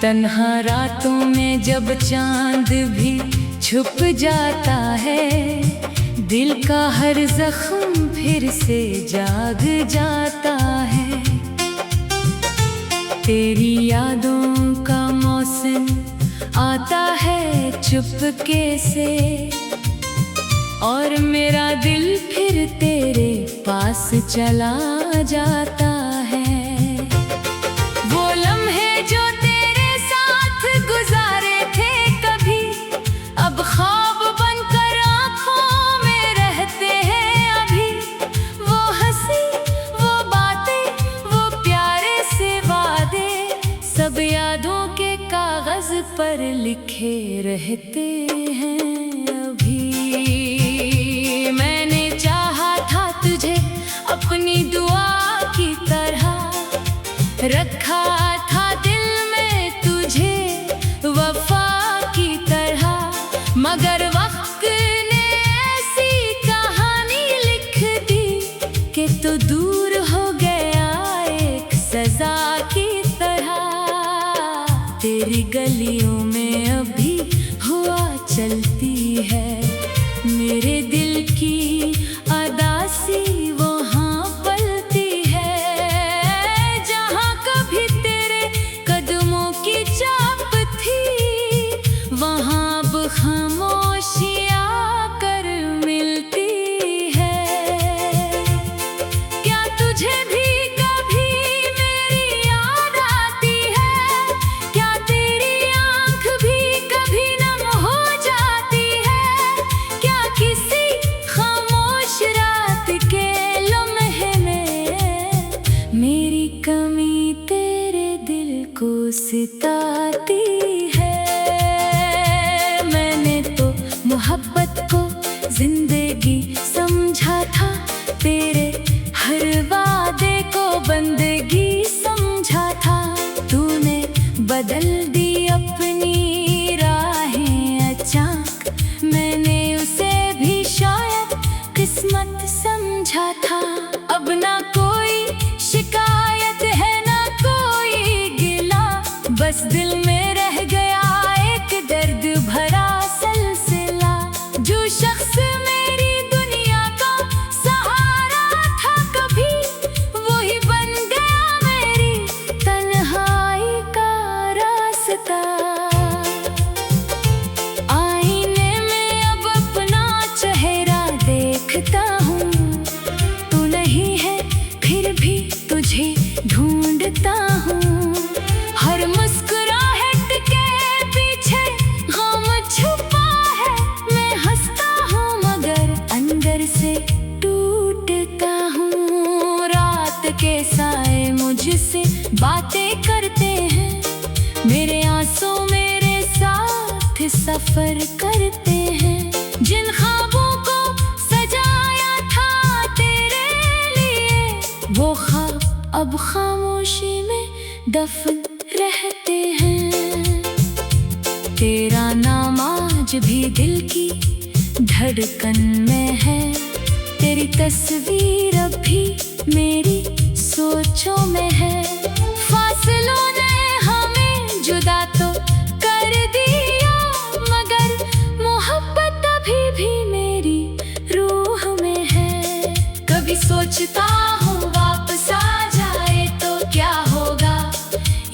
तन्हा रातों में जब चांद भी छुप जाता है, दिल का हर जख्म फिर से जाग जाता है। तेरी यादों का मौसम आता है चुपके से, और मेरा दिल फिर तेरे पास चला जाता है। वो लम्हे जो तेरे साथ गुजारे थे कभी, अब ख्वाब बनकर आँखों में रहते हैं अभी। वो हंसी, वो बातें, वो प्यारे से वादे, सब यादों के कागज पर लिखे रहते हैं अभी। मैंने चाहा था तुझे अपनी दुआ की तरह, रखा था दिल में तुझे वफा की तरह, मगर वक्त ने ऐसी कहानी लिख दी कि तू दूर हो गया एक सजा की तरह। तेरी गलियों में अभी हवा चलती है, मेरे दिल की अदासी वहाँ पलती है। जहाँ कभी तेरे कदमों की चाप थी, वहाँ अब खामोशियाँ कर मिलती है। क्या तुझे भी कभी मेरी याद आती है? क्या तेरी आँख भी कभी नम हो जाती है? क्या किसी खामोश रात के लम्हे में मेरी कमी तेरे दिल को सताती है? मैंने तो मोहब्बत को जिंदगी समझा था, तेरे हर वादे को बंदगी समझा था। तूने बदल दी अपनी राहें अचानक, मैंने उसे भी शायद किस्मत समझा था। अब ना कोई शिकायत है ना कोई गिला, बस दिल में रह गया एक दर्द भरा सिलसिला। जो शख्स मेरी दुनिया का सहारा था कभी, वही बन गया मेरी तन्हाई का रास्ता। आईने में अब अपना चेहरा देखता हूँ, तू नहीं है फिर भी तुझे ढूंढता हूँ। हर मुस्कुराहट के पीछे गम छुपा है, मैं हंसता हूँ मगर अंदर से टूटता हूँ। रात के साए मुझसे बातें करते हैं, मेरे आंसू मेरे साथ सफर करते हैं। जिन ख्वाबों को सजाया था तेरे लिए, वो ख्वाब अब खामोशी में दफन रहते हैं। तेरा नाम आज भी दिल की धड़कन में है, तेरी तस्वीर अब भी मेरी सोचों में है। फासलों ने हमें जुदा तो कर दिया, मगर मोहब्बत अभी भी मेरी रूह में है। कभी सोचता हूँ वापस आ जाए तो क्या होगा,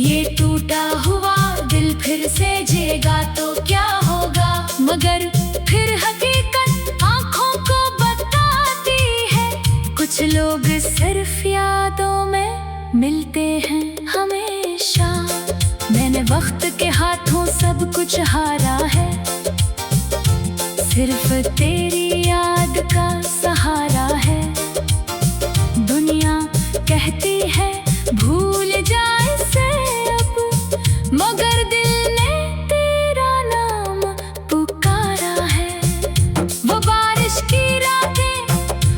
ये टूटा हुआ दिल फिर से जेगा तो क्या होगा। मगर फिर हकीकत आँखों को बताती है, कुछ लोग सिर्फ यादों में मिलते हैं हमेशा। मैंने वक्त के हाथों सब कुछ हारा है, सिर्फ तेरी याद का सहारा है। दुनिया कहती है भूल जाए से अब, मगर दिल ने तेरा नाम पुकारा है। वो बारिश की रातें,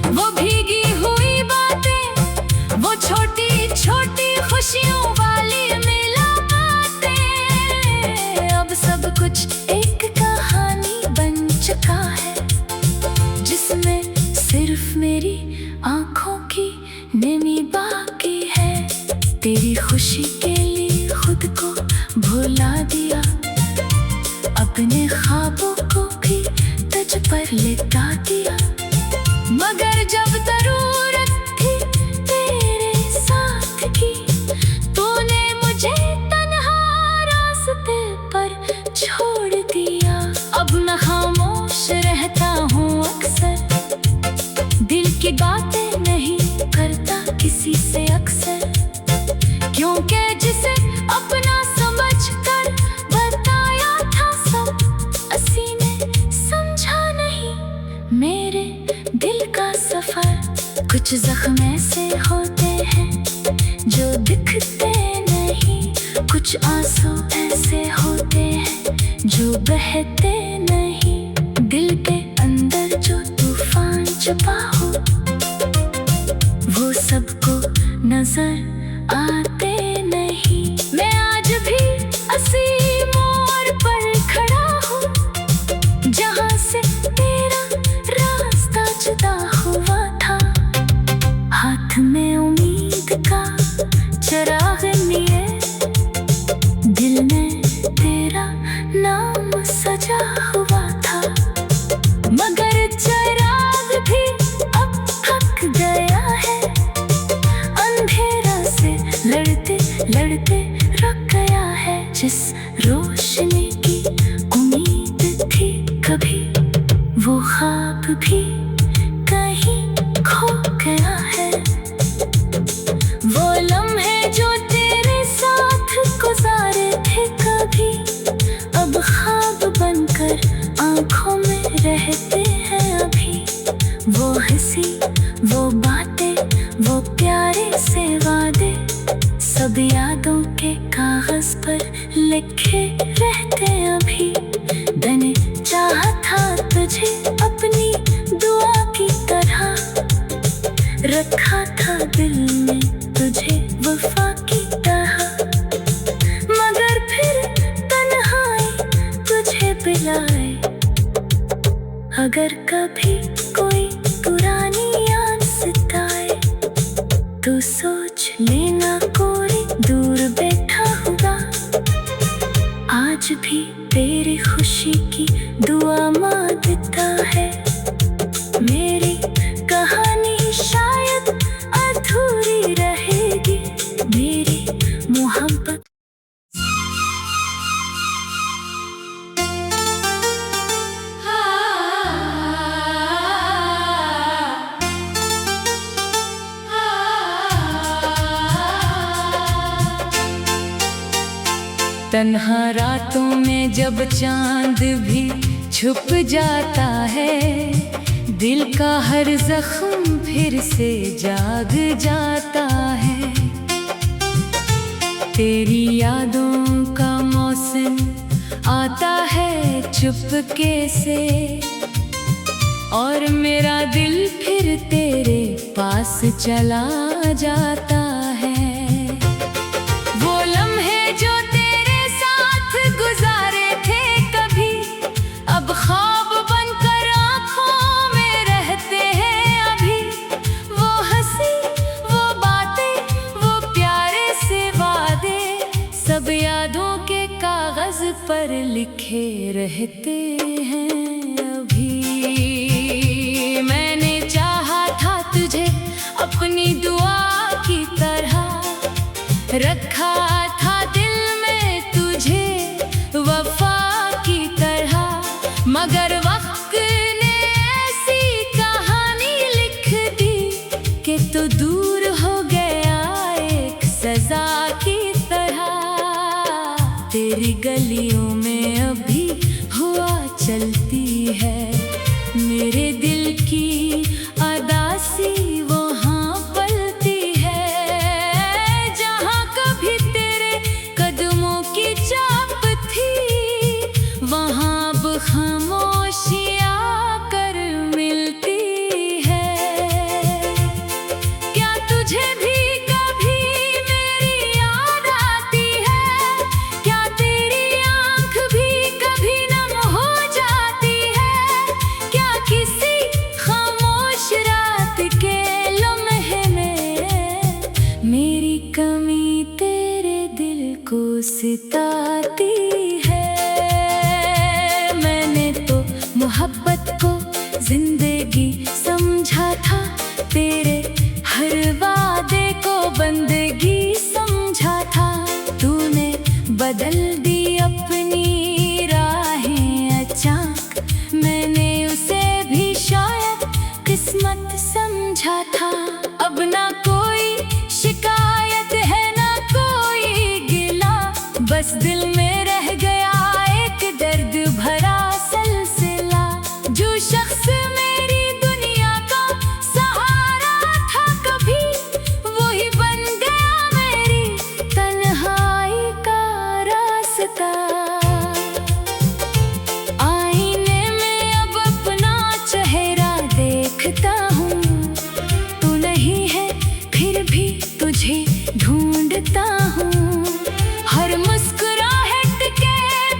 वो भीगी हुई बातें, वो छोटी छोटी खुशियों वाली मुलाकातें, अब सब कुछ एक कहानी बन चुका है, जिसमें सिर्फ मेरी आँखों की नमी बाकी है। तेरी खुशी के लिए खुद को भुला दिया, अपने ख्वाबों को भी तज पर लिटा दिया। मगर जब जरूरत थी तेरे साथ की, तूने मुझे तन्हा रास्ते पर छोड़ दिया। अब मैं खामोश रहता हूँ अक्सर, दिल की बातें नहीं करता किसी से अक्सर, क्योंकि जिसे अपना समझकर बताया था सब, असी ने समझा नहीं मेरे दिल का सफर। कुछ जख्म ऐसे होते हैं जो दिखते नहीं, कुछ आंसू ऐसे होते हैं जो बहते नहीं। दिल के अंदर जो तूफान छुपा हो, वो सबको नजर आते नहीं। मैं आज भी असी मोड़ पर खड़ा हूँ, जहाँ से तेरा रास्ता जुदा हुआ था। हाथ में उम्मीद का चिराग लिए, दिल में तेरा नाम सजा हुआ था। मगर चिराग भी अब थक गया है, अंधेरा से लड़ते लड़ते रुक गया है। जिस रोशनी की उम्मीद थी कभी, वो ख्वाब भी कहीं खो गया है। वो लम्हे जो तेरे साथ गुजारे थे कभी, अब ख्वाब बनकर आंखों में रहते हैं अभी। वो हंसी, वो बातें, वो प्यारे से वादे, सब यादों के कागज पर लिखे रहते अभी। मैंने चाहा था तुझे अपनी दुआ की तरह, रखा था दिल में तुझे वफा की तरह। मगर फिर तन्हाई तुझे पिलाए, अगर कभी कोई पुरानी याद सताए, तो सोच लेना कोई दूर बैठा होगा। आज भी तेरी खुशी की दुआ मांगता है। मेरी कहानी शायद अधूरी रहेगी, मेरी मोहब्बत। तन्हा रातों में जब चांद भी छुप जाता है, दिल का हर जख्म फिर से जाग जाता है। तेरी यादों का मौसम आता है चुपके से, और मेरा दिल फिर तेरे पास चला जाता है। वो लम्हे जो तेरे साथ गुजारे थे कभी, अब ख्वाब बनकर आँखों में रहते हैं अभी। वो हंसी, वो बातें, वो प्यारे से वादे, सब यादों के कागज पर लिखे रहते हैं अभी। मैंने चाहा था तुझे अपनी दुआ की तरह, रखा था दिल में तुझे वफा की तरह। मगर वक्त ने ऐसी कहानी लिख दी कि तू दूर हो गया एक सजा की तरह। तेरी गलियों में अभी हुआ चलती है, मेरे दिल की अदासी वहाँ पलती है। जहाँ कभी तेरे कदमों की चाप थी, वहाँ अब खामोशियाँ कर मिलती है। क्या तुझे भी कभी मेरी याद आती है? क्या तेरी आँख भी कभी नम हो जाती है? क्या किसी खामोश रात के लम्हे में मेरी कमी तेरे दिल को सिता होती है। मैंने तो मोहब्बत को जिंदगी समझा था, तेरे हर वादे को बंदगी समझा था। तूने बदल दी अपनी राहें अचानक, मैंने उसे भी शायद किस्मत समझा था। अब ना कोई शिकायत है ना कोई गिला, बस दिल में रह गया एक दर्द भरा सिलसिला। जो शख्स मेरी दुनिया का सहारा था कभी, वही बन गया मेरी तन्हाई का रास्ता। आईने में अब अपना चेहरा देखता हूँ, तू नहीं है फिर भी तुझे ढूंढता हूँ। हर मुस्कुराहट के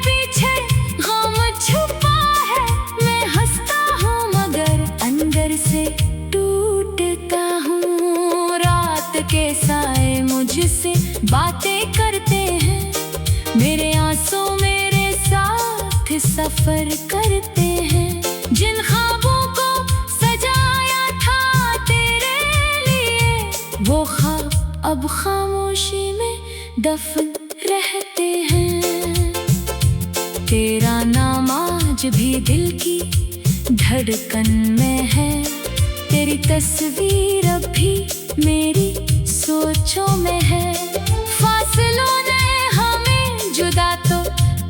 पीछे गम छुपा है, मैं हंसता हूँ मगर अंदर से टूटता हूँ। रात के साए मुझसे बातें करते हैं, मेरे आंसू मेरे साथ सफर करते हैं। जिन ख्वाबों को सजाया था तेरे लिए, वो ख्वाब अब खामोशी में दफन रहते हैं। तेरा नाम आज भी दिल की धड़कन में है, तेरी तस्वीर अब भी मेरी सोचों में है। फासलों ने हमें जुदा तो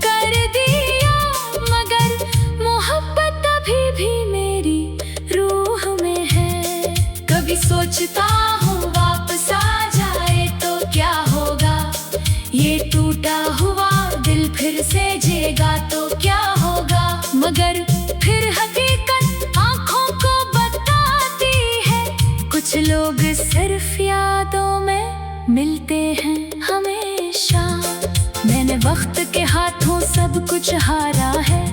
कर दिया, मगर मोहब्बत अभी भी मेरी रूह में है। कभी सोचता हूँ वापस आ जाए तो क्या होगा, ये टूटा हुआ दिल फिर से जेगा तो क्या होगा। मगर फिर हकीकत आँखों को बताती है, कुछ लोग सिर्फ यादों में मिलते हैं हमेशा। मैंने वक्त के हाथों सब कुछ हारा है,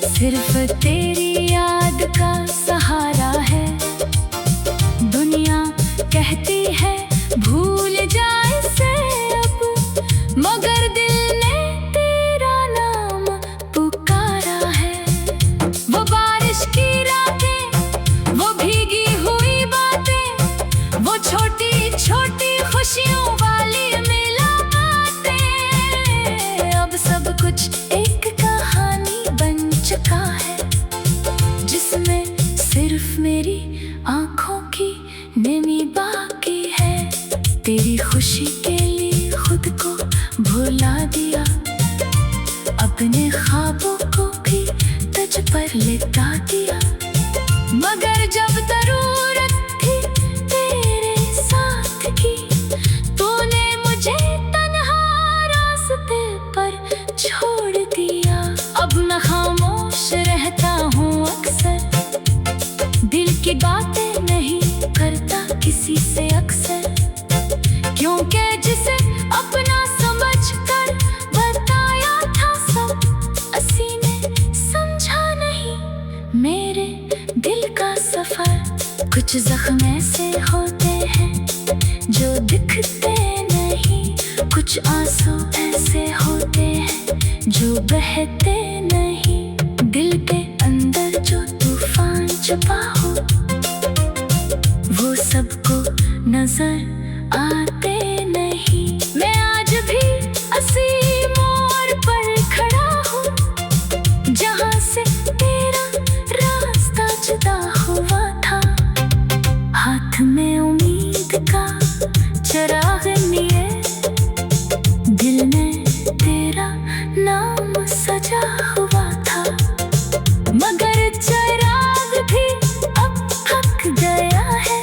सिर्फ तेरी याद का सहारा है। दुनिया कहती है भूल जाए से अब, मगर दिल ने तेरा नाम पुकारा है। वो बारिश की रातें, वो भीगी हुई बातें, वो छोटी छोटी खुशियों वाली मुलाकातें, अब सब कुछ एक कहानी बन चुका है, जिसमें सिर्फ मेरी आंखों की नमी बाकी है। तेरी खुशी के लिए खुद को भुला दिया, अपने ख्वाबों को भी तुझ पर लिटा दिया। मगर जब जरूरत थी तेरे साथ की, तूने मुझे तन्हा रास्ते पर छोड़ दिया। अब मैं खामोश रहता हूँ अक्सर, दिल की बातें नहीं करता किसी से अक्सर, क्योंकि जिसे अपना समझकर बताया था सब, असी ने समझा नहीं मेरे दिल का सफर। कुछ जख्म ऐसे होते हैं जो दिखते नहीं, कुछ आंसू ऐसे होते हैं जो बहते नहीं। दिल के अंदर जो तूफान छुपा हो, वो सबको नजर आते नहीं। मैं आज भी असी मोड़ पर खड़ा हूँ, जहाँ से तेरा रास्ता जुदा हुआ था। हाथ में उम्मीद का चिराग लिए, दिल में तेरा नाम सजा हुआ था। मगर चिराग भी अब थक गया है,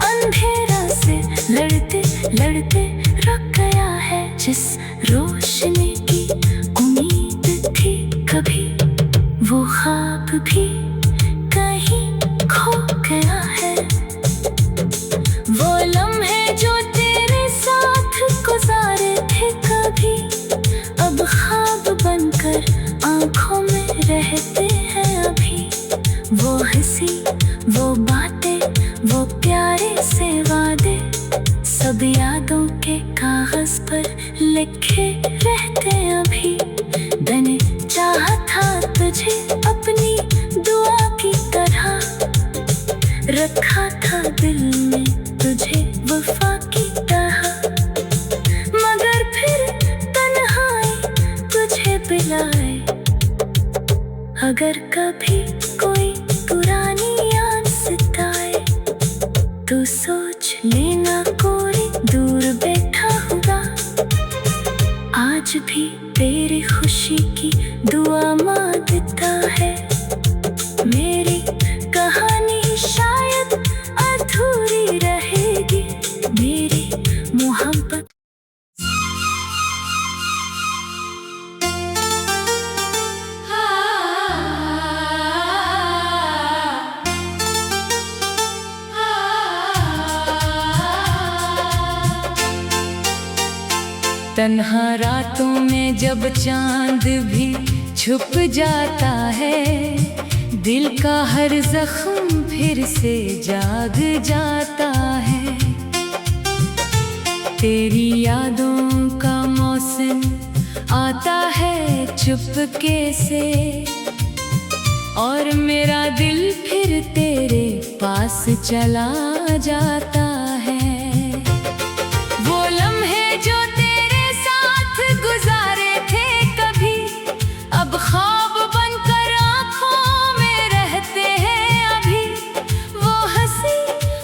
अंधेरा से लड़ते लड़ते रुक गया है। जिस रोशनी की उम्मीद थी कभी, वो ख्वाब भी कहीं खो गया है। वो लम्हे जो तेरे साथ गुजारे थे कभी, अब ख्वाब बनकर आंखों में रहते हैं अभी। वो हंसी, वो बातें, वो प्यारे से वादे, सब यादों के काम कागज पर लिखे रहते अभी। मैंने चाहा था तुझे अपनी दुआ की तरह, रखा था दिल में तुझे वफा की तरह। मगर फिर तन्हाई तुझे पिलाए। अगर कभी कोई पुरानी याद सताए तो सोच लेना कोई दूर बैठा होगा। आज भी तेरी खुशी की दुआ मांगता है। मेरी कहानी शायद अधूरी रहेगी, मेरी मोहब्बत। तन्हा रातों में जब चांद भी छुप जाता है, दिल का हर जख्म फिर से जाग जाता है। तेरी यादों का मौसम आता है चुपके से, और मेरा दिल फिर तेरे पास चला जाता है। वो लम्हे जो तेरे साथ गुजारे थे कभी, अब ख्वाब बनकर आँखों में रहते हैं अभी। वो हंसी,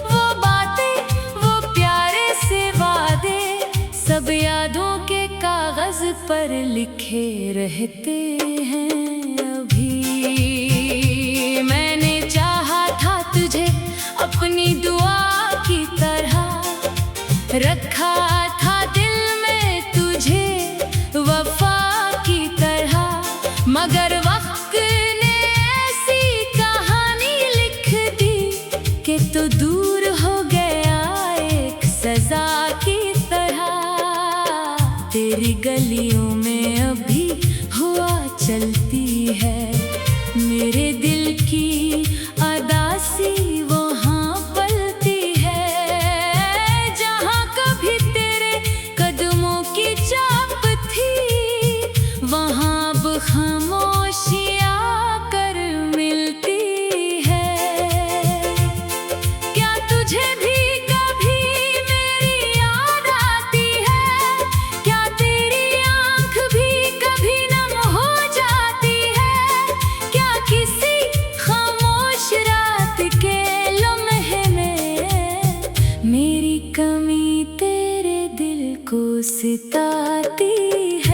वो बातें, वो प्यारे से वादे, सब यादों के कागज पर लिखे रहते हैं अभी। मैंने चाहा था तुझे अपनी दुआ की तरह, रखा था दिल में तुझे वफा की तरह। मगर वक्त ने ऐसी कहानी लिख दी कि तू दूर हो गया एक सजा की तरह। तेरी गलियों में अभी हवा चलती है, मेरे दिल की अदासी वहाँ पलती है। जहाँ कभी तेरे कदमों की चाप थी, वहाँ अब खामोशियाँ कर मिलती है। क्या तुझे भी कभी मेरी याद आती है? क्या तेरी आँख भी कभी नम हो जाती है? क्या किसी खामोश रात के लम्हे में मेरी कमी तेरे दिल को सताती है?